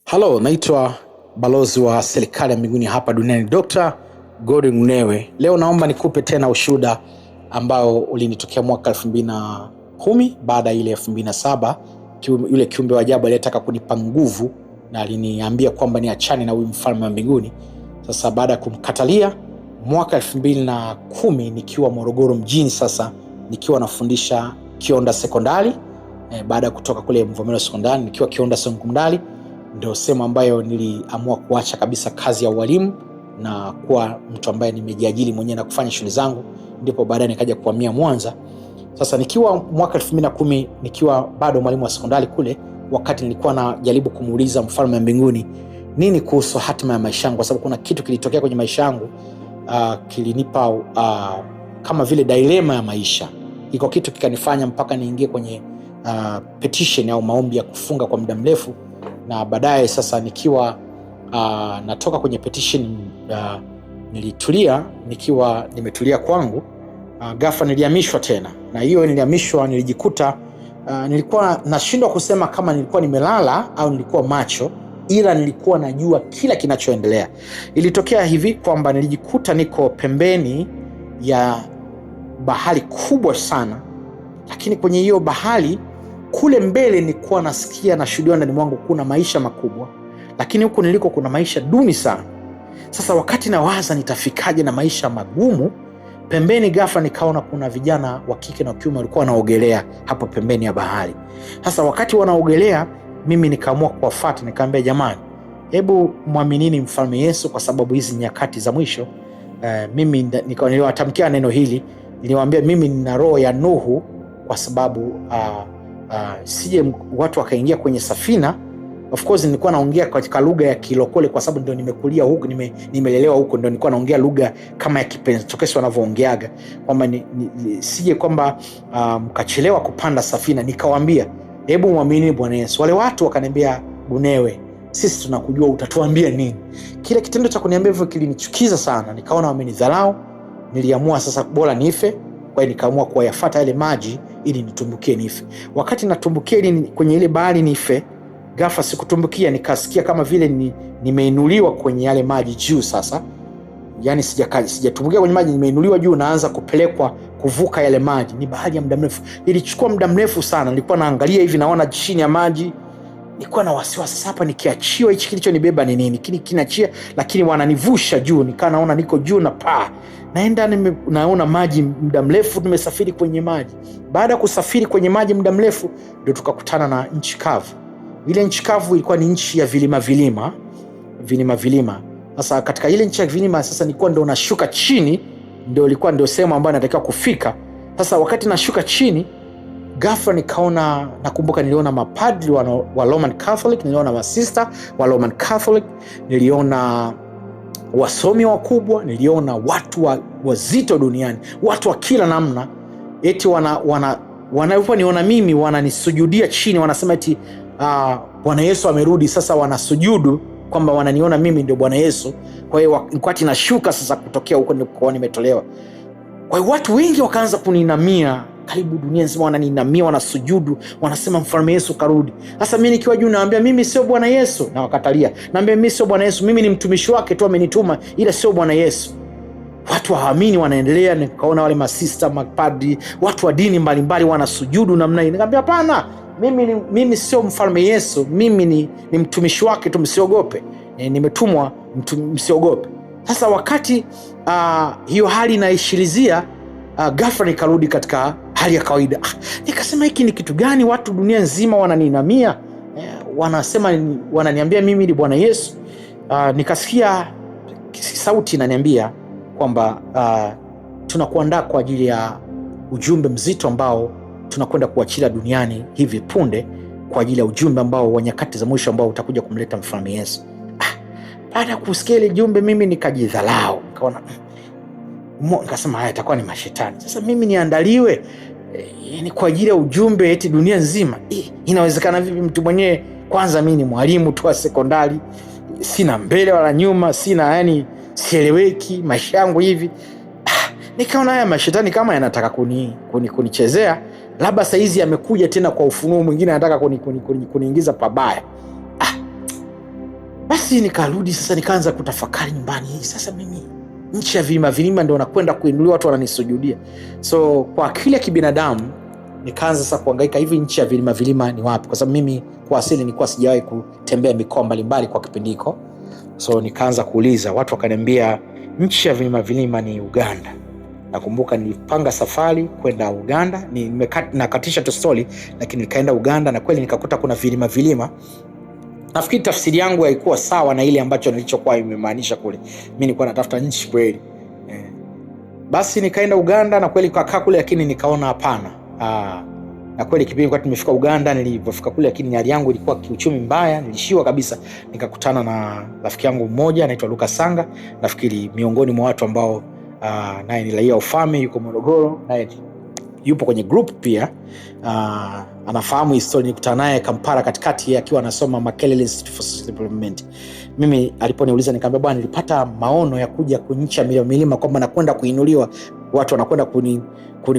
Halo, naitwa balozi wa serikali ya mbinguni hapa duniani Dr. Gordon Mnewe. Leo naomba nikupe tena ushuhuda ambao ulinitokea mwaka 2010 baada ile 2007. Yule kiumbe wa ajabu aliyetaka kunipa nguvu na aliniambia kwamba niachane na huyu mfalme wa mbinguni. Sasa baada ya kumkatalia mwaka 2010 nikiwa Morogoro mjini, sasa nikiwa nafundisha Kionda Sekondari, baada ya kutoka kule Mvomero Sekondari nikiwa Kionda Sekondari, ndio sehemu ambayo niliamua kuacha kabisa kazi ya ualimu na kuwa mtu ambaye nimejiajiri mwenyewe na kufanya shughuli zangu. Ndipo baadaye nikaja kuhamia Mwanza. Sasa nikiwa mwaka 2010 nikiwa bado mwalimu wa sekondari kule, wakati nilikuwa najaribu kumuuliza mfalme wa mbinguni nini kuhusu hatima ya maisha yangu, kwa sababu kuna kitu kilitokea kwenye maisha yangu kilinipa kama vile dilema ya maisha. Iko kitu kikanifanya mpaka niingie kwenye petition au maombi ya kufunga kwa muda mrefu, na baadaye sasa nikiwa natoka kwenye petition nilitulia, nikiwa nimetulia kwangu, ghafla nilihamishwa tena. Na hiyo nilihamishwa, nilijikuta nilikuwa nashindwa kusema kama nilikuwa nimelala au nilikuwa macho, ila nilikuwa najua kila kinachoendelea. Ilitokea hivi kwamba nilijikuta niko pembeni ya bahari kubwa sana, lakini kwenye hiyo bahari kule mbele nilikuwa nasikia na shuhudia ndani mwangu kuna maisha makubwa, lakini huku niliko kuna maisha duni sana. Sasa wakati nawaza nitafikaje na maisha magumu, pembeni ghafla nikaona kuna vijana wa kike na kiume walikuwa wanaogelea hapo pembeni ya bahari. Sasa wakati wanaogelea, mimi nikaamua kuwafuata, nikamwambia jamani, hebu muaminini mfalme Yesu kwa sababu hizi nyakati za mwisho. Mimi niliwatamkia neno hili, niliwaambia mimi nina roho ya Nuhu, kwa sababu sije watu wakaingia kwenye safina. Of course nilikuwa naongea katika lugha ya Kilokole kwa sababu ndio nimekulia huko, nimelelewa huko, ndio nilikuwa naongea lugha kama ya Kipentekoste wanavyoongeaga, kwamba sije kwamba mkachelewa kupanda safina. Nikawaambia hebu muamini Bwana Yesu. Wale watu wakaniambia, Bunewe, sisi tunakujua, utatuambia nini? Kile kitendo cha kuniambia hivyo kilinichukiza sana, nikaona wamenidharau. Niliamua sasa bora nife. Kwa hiyo nikaamua kuyafuata yale maji ili nitumbukie nife. Wakati natumbukia ili kwenye ile bahari nife, ghafla sikutumbukia, nikasikia kama vile nimeinuliwa kwenye yale maji juu. Sasa yani sijatumbukia kwenye maji, nimeinuliwa juu, naanza kupelekwa kuvuka yale maji. Ni bahari ya muda mrefu, ilichukua muda mrefu sana. Nilikuwa naangalia hivi, naona chini ya maji, nilikuwa na wasiwasi, sasa hapa nikiachiwa hichi kilichonibeba ni nini? Kinaachia, lakini wananivusha juu, nikaa naona niko juu na paa naenda, naona maji muda mrefu, tumesafiri kwenye maji. Baada ya kusafiri kwenye maji muda mrefu, ndio tukakutana na nchi kavu. Ile nchi kavu ilikuwa ni nchi ya vilima. Sasa katika ile nchi ya vilima, sasa nilikuwa ndio nashuka chini, ndio sehemu ambayo natakiwa kufika. Sasa wakati nashuka chini, ghafla nikaona, nakumbuka niliona mapadri wa Roman Catholic, niliona masista wa Roman Catholic, niliona wasomi wakubwa, niliona watu wazito duniani, watu wa kila namna. Eti wanaponiona mimi wananisujudia chini, wanasema eti Bwana Yesu amerudi. Sasa wanasujudu kwamba wananiona mimi ndio Bwana Yesu. Kwa hiyo wakati nashuka sasa kutokea huko nilikokuwa nimetolewa, kwa hiyo watu wengi wakaanza kuninamia, karibu dunia nzima wananinamia, wanasujudu, wanasema mfalme Yesu karudi. Sasa mimi nikiwa juu naambia mimi sio Bwana Yesu, na wakatalia. Naambia mimi sio Bwana Yesu, mimi ni mtumishi wake tu, amenituma, ila sio Bwana Yesu. Watu hawaamini, wanaendelea. Nikaona wale masista, mapadri, watu wa dini mbalimbali wanasujudu namna hii. Nikamwambia hapana, mimi sio mfalme Yesu, mimi ni mtumishi wake tu, msiogope. Nimetumwa, msiogope. Sasa wakati hiyo hali inaishirizia, ghafla nikarudi katika hali ya kawaida. Nikasema hiki ni kitu gani? Watu dunia nzima wananinamia, wanasema, wananiambia mimi ni Bwana Yesu. Nikasikia sauti inaniambia kwamba tunakuandaa kwa ajili ya ujumbe mzito ambao tunakwenda kuachilia duniani hivi punde, kwa ajili ya ujumbe ambao wa nyakati za mwisho ambao utakuja kumleta mfalme Yesu. Baada ya kusikia ile jumbe, mimi nikajidhalau, nikaona nikasema haya itakuwa ni mashetani. Sasa mimi niandaliwe ni kwa ajili ya ujumbe eti dunia nzima? Inawezekana vipi? Mtu mwenyewe kwanza mimi ni mwalimu tu wa sekondari, sina mbele wala nyuma, sieleweki maisha yangu hivi. Nikaona haya mashetani kama yanataka kunichezea, labda saizi yamekuja tena kwa ufunuo mwingine, anataka kuniingiza pabaya. Basi nikarudi sasa, nikaanza kutafakari nyumbani, sasa mimi nchi ya vilima ndio nakwenda kuinuliwa, watu wananisujudia. So kwa akili ya kibinadamu nikaanza sasa kuhangaika, hivi nchi ya vilima ni wapi? Kwa sababu mimi kwa asili nilikuwa sijawahi kutembea mikoa mbalimbali kwa kipindi hiko. So nikaanza kuuliza, watu wakaniambia nchi ya vilima ni Uganda. Nakumbuka nilipanga safari kwenda Uganda, nakatisha tu story, lakini nikaenda Uganda na kweli nikakuta kuna vilima. Nafikiri tafsiri yangu haikuwa sawa na ile ambacho nilichokuwa nimemaanisha kule. Mimi nilikuwa natafuta nchi kweli. Basi nikaenda Uganda na kweli kakaa kule, lakini nikaona hapana. Na kweli kipindi kwa tumefika Uganda, nilipofika kule, lakini hali yangu ilikuwa kiuchumi mbaya, nilishiwa kabisa. Nikakutana na rafiki yangu mmoja anaitwa Lucas Sanga, nafikiri miongoni mwa watu ambao naye ni raia ufame, yuko Morogoro, naye yupo kwenye group pia. Anafahamu historia. Nilikutana naye Kampala katikati akiwa anasoma Makerere Institute for Social Development. Mimi aliponiuliza nikamwambia, bwana, nilipata maono ya kuja kuncha milima kwamba nakwenda kuinuliwa, watu wanakwenda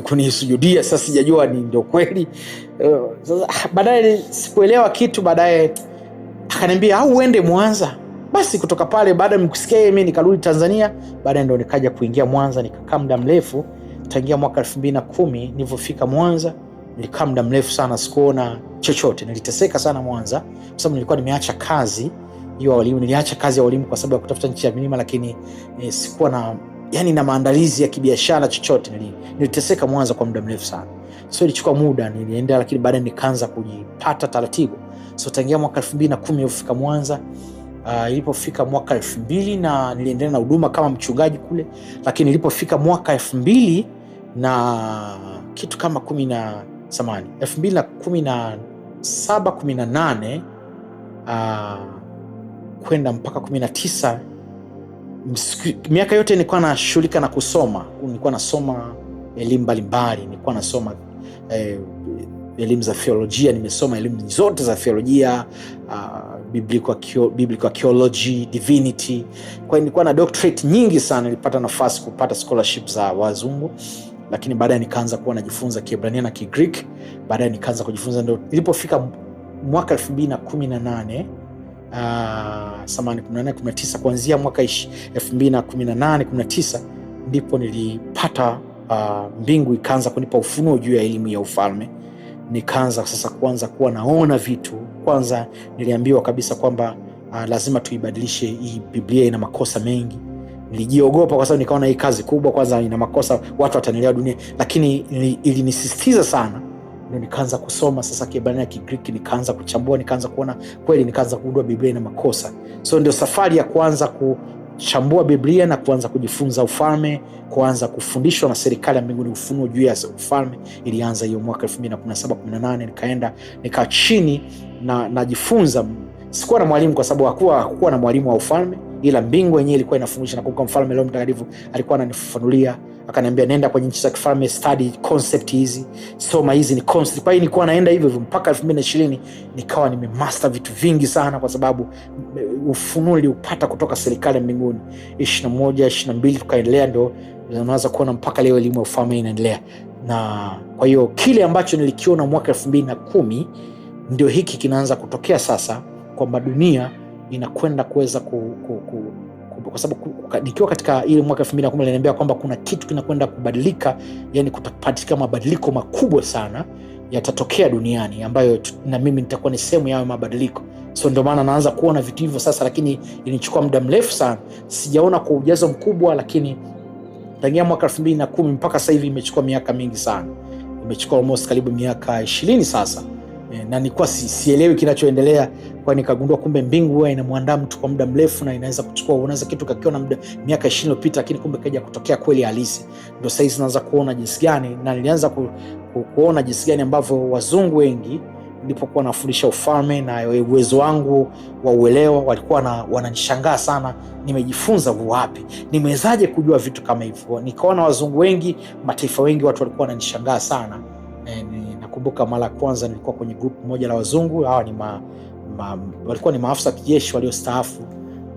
kunisujudia. Sasa sijajua ni ndio kweli. Baadaye sikuelewa kitu. Baadaye akaniambia, au uende Mwanza. Basi kutoka pale baada ya kusikia mimi nikarudi Tanzania. Baadaye ndio nikaja kuingia Mwanza, nikakaa muda mrefu tangia mwaka 2010. Nilipofika Mwanza nilikaa muda mrefu sana, sikuona chochote. Niliteseka sana Mwanza kwa sababu nilikuwa nimeacha kazi hiyo ya walimu. Niliacha kazi ya walimu kwa sababu ya kutafuta nchi ya milima, lakini sikuwa na maandalizi ya kibiashara chochote. Niliteseka Mwanza kwa muda mrefu sana. So ilichukua muda, niliendelea, lakini baadaye nikaanza kujipata taratibu. So tangia mwaka 2010 nilifika Mwanza. Ilipofika mwaka 2000 na niliendelea na huduma kama mchungaji kule, lakini ilipofika mwaka 2000 na kitu kama 2017 18 kwenda mpaka 19, miaka yote nilikuwa nashughulika na kusoma. Nilikuwa nasoma elimu mbalimbali, nilikuwa nasoma elimu za theolojia, nimesoma elimu zote za theolojia, biblical archaeology, divinity. Kwa hiyo nilikuwa na doctorate nyingi sana. Nilipata nafasi kupata scholarship za wazungu, lakini baadaye nikaanza kuwa najifunza Kiebrania na Kigreek. Baadaye nikaanza kujifunza, ndio nilipofika mwaka 2018 19 kuanzia mwaka 2018 19 ndipo nilipata mbingu ikaanza kunipa ufunuo juu ya elimu ya ufalme. Nikaanza sasa kuanza kuwa naona vitu. Kwanza niliambiwa kabisa kwamba lazima tuibadilishe hii Biblia, ina makosa mengi. Nilijiogopa kwa sababu nikaona hii kazi kubwa, kwanza ina makosa, watu watanielewa dunia, lakini ilinisisitiza sana. Ndio nikaanza kusoma sasa Kiebrania, Kigreek, nikaanza kuchambua, nikaanza kuona kweli, nikaanza kugundua Biblia ina makosa. So ndio safari ya kuanza kuchambua Biblia na kuanza kujifunza ufalme, kuanza kufundishwa na serikali ya mbinguni ufunuo juu ya ufalme. Ilianza hiyo mwaka 2017 18. Nikaenda nikaa chini na najifunza. Sikuwa na mwalimu kwa sababu hakuwa na mwalimu wa ufalme, ila mbingu yenyewe ilikuwa inafundisha. Na kwa mfalme Roho Mtakatifu alikuwa ananifafanulia, akaniambia nenda kwenye nchi za kifalme, study concept hizi, soma hizi ni concept. Kwa hiyo nilikuwa naenda hivyo mpaka 2020 nikawa nimemaster vitu vingi sana, kwa sababu ufunuo niliupata kutoka serikali ya mbinguni. 21 22 tukaendelea, ndio unaweza kuona mpaka leo elimu ya ufalme inaendelea. Na kwa hiyo kile ambacho nilikiona mwaka 2010 ndio hiki kinaanza kutokea sasa, kwamba dunia inakwenda kuweza kwa sababu nikiwa katika ile mwaka 2010 niliambia kwamba kuna kitu kinakwenda kubadilika, yani kutapatika mabadiliko makubwa sana yatatokea duniani, ambayo na mimi nitakuwa ni sehemu ya mabadiliko. So ndio maana naanza kuona vitu hivyo sasa, lakini ilichukua muda mrefu sana, sijaona kwa ujazo mkubwa. Lakini tangia mwaka 2010 mpaka sasa hivi imechukua miaka mingi sana, imechukua almost karibu miaka 20 sasa. Na nilikuwa sielewi kinachoendelea, kwa nikagundua kumbe mbingu huwa inamwandaa mtu kwa muda mrefu, na inaweza kuchukua, unaweza kitu kakiona muda miaka 20 iliyopita, lakini kumbe kaja kutokea kweli halisi. Ndio sasa hizi naanza kuona jinsi gani, na nilianza kuona jinsi gani ambavyo wazungu wengi nilipokuwa nafundisha ufalme na uwezo wangu wa uelewa, walikuwa wananishangaa sana, nimejifunza wapi, nimewezaje kujua vitu kama hivyo. Nikaona wazungu wengi, mataifa wengi, watu walikuwa wananishangaa sana. Nakumbuka mara ya kwanza nilikuwa kwenye group moja la wazungu. Hawa ni walikuwa ni maafisa kijeshi waliostaafu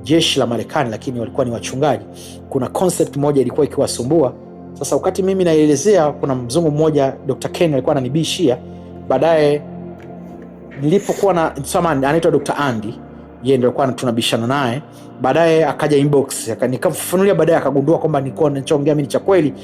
jeshi la Marekani, lakini walikuwa ni wachungaji. Kuna concept moja ilikuwa ikiwasumbua. Sasa wakati mimi naelezea, kuna mzungu mmoja Dr. Ken alikuwa ananibishia. Baadaye nilipokuwa anaitwa Dr. Andy, yeye ndio alikuwa tunabishana naye. Baadaye akaja inbox, nikamfunulia, baadaye akagundua kwamba nilikuwa ninachoongea mimi ni cha kweli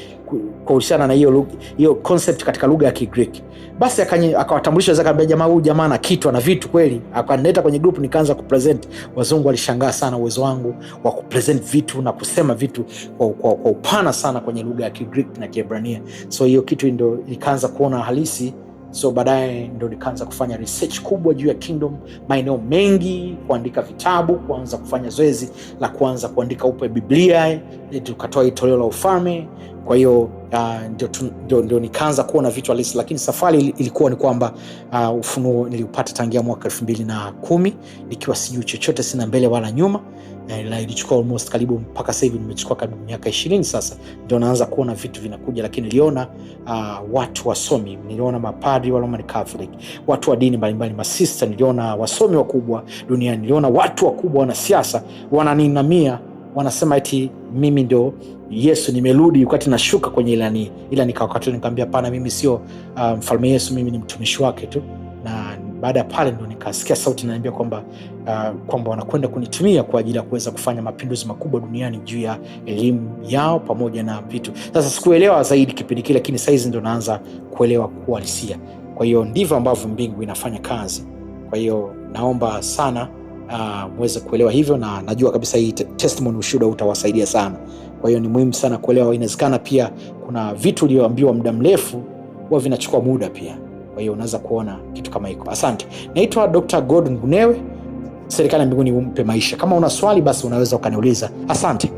kuhusiana na hiyo concept katika lugha ya Kigreek. Basi akawatambulisha zaka, akaniambia jamaa, huyu jamaa ana kitu, ana vitu kweli. Akanileta kwenye group, nikaanza kupresent. Wazungu walishangaa sana uwezo wangu wa kupresent vitu na kusema vitu kwa upana sana kwenye lugha ya Kigreek na Kiebrania. So hiyo kitu ndio nikaanza kuona halisi. So baadaye ndo nikaanza kufanya research kubwa juu ya Kingdom, maeneo mengi, kuandika vitabu, kuanza kufanya zoezi la kuanza kuandika upya Biblia, tukatoa hii toleo la ufalme. Kwa hiyo ndio nikaanza kuona vitu halisi, lakini safari ilikuwa ni kwamba ufunuo niliupata tangia mwaka 2010 nikiwa sijui chochote, sina mbele wala nyuma. Ilichukua almost karibu mpaka sasa hivi nimechukua karibu miaka 20 sasa, ndio naanza kuona vitu vinakuja. Lakini niliona watu wasomi, niliona mapadri wa Roman Catholic, watu wa dini mbalimbali, masista, niliona wasomi wakubwa duniani, niliona watu wakubwa, wanasiasa wananinamia, wanasema eti mimi ndio Yesu, nimerudi wakati nashuka kwenye ilani. Ila nikamwambia pana, mimi sio mfalme Yesu, mimi ni mtumishi wake tu. Na baada ya pale ndo nikasikia sauti inaniambia kwamba wanakwenda kunitumia kwa ajili ya kuweza kufanya mapinduzi makubwa duniani juu ya elimu yao pamoja na vitu. Sasa sikuelewa zaidi kipindi kile, lakini saizi ndo naanza kuelewa kuhalisia. Kwa hiyo ndivyo ambavyo mbingu inafanya kazi. Kwa hiyo naomba sana muweze kuelewa hivyo, na najua kabisa hii testimony, ushuhuda utawasaidia sana. Kwa hiyo ni muhimu sana kuelewa. Inawezekana pia kuna vitu ulioambiwa muda mrefu huwa vinachukua muda pia. Kwa hiyo unaweza kuona kitu kama hiko. Asante. Naitwa Dr. Gordon Gunewe. Serikali ya mbinguni umpe maisha. Kama una swali basi unaweza ukaniuliza. Asante.